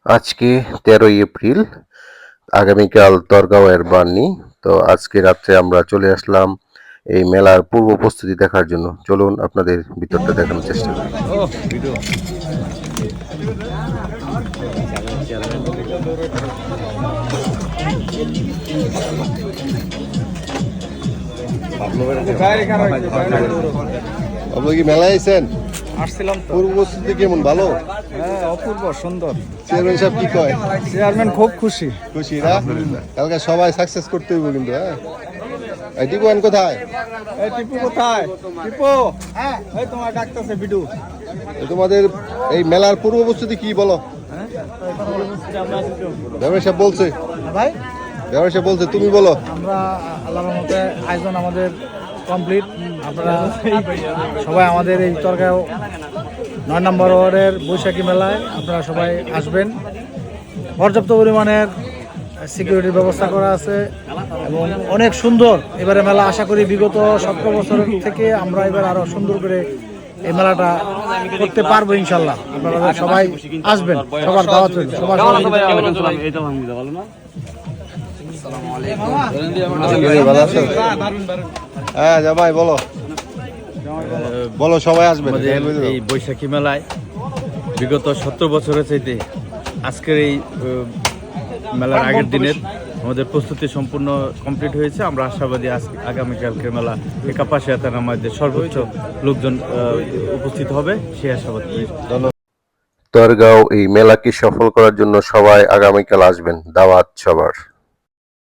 আজকে 13ই এপ্রিল, আগামীকাল তরগাঁওয়ের বার্নি। তো আজকে রাত্রে আমরা চলে আসলাম এই মেলার পূর্ব প্রস্তুতি দেখার জন্য। চলুন আপনাদের ভিতরটা দেখানোর চেষ্টা করি। আপনি কি মেলায় আইছেন? আসছিলাম তো। পূর্ব প্রস্তুতি কেমন? ভালো? হ্যাঁ, অপূর্ব সুন্দর। চেয়ারম্যান সাহেব কি কয়? চেয়ারম্যান খুব খুশি। খুশি না? কালকে সবাই সাকসেস করতে হইব কিন্তু। হ্যাঁ, এই টিপুয়ান কোথায়? এই টিপু কোথায়? টিপু, হ্যাঁ, এই তোমার ডাকতেছে বিডু। তোমাদের এই মেলার পূর্ব প্রস্তুতি কি বলো? ব্যবসায়ী সাহেব বলছে, ভাই ব্যবসায়ী সাহেব বলছে, তুমি বলো। আমরা আল্লাহর রহমতে আয়োজন আমাদের কমপ্লিট। আপনারা সবাই আমাদের এই তরগাঁও 9 নম্বর ওয়ার্ডের বৈশাখী মেলায় আপনারা সবাই আসবেন। পর্যাপ্ত পরিমাণের সিকিউরিটির ব্যবস্থা করা আছে এবং অনেক সুন্দর এবারে মেলা। আশা করি বিগত 17 বছর থেকে আমরা এবার আরো সুন্দর করে এই মেলাটা করতে পারবো ইনশাল্লাহ। আপনারা সবাই আসবেন, সবার দাওয়াত রইল। সবার ভালো আছো? হ্যাঁ জামাই বলো, বলো সবাই আসবেন এই বৈশাখী মেলায় বিগত 17 বছরের চাইতে আজকের এই মেলার আগের দিনের আমাদের প্রস্তুতি সম্পূর্ণ কমপ্লিট হয়েছে। আমরা আশাবাদী আগামীকালকের মেলা একাপাশিয়াতেন আমাদের সর্বোচ্চ লোকজন উপস্থিত হবে, সেই আশাবাদ করি। তরগাঁও এই মেলাকে সফল করার জন্য সবাই আগামীকাল আসবেন, দাওয়াত সবার।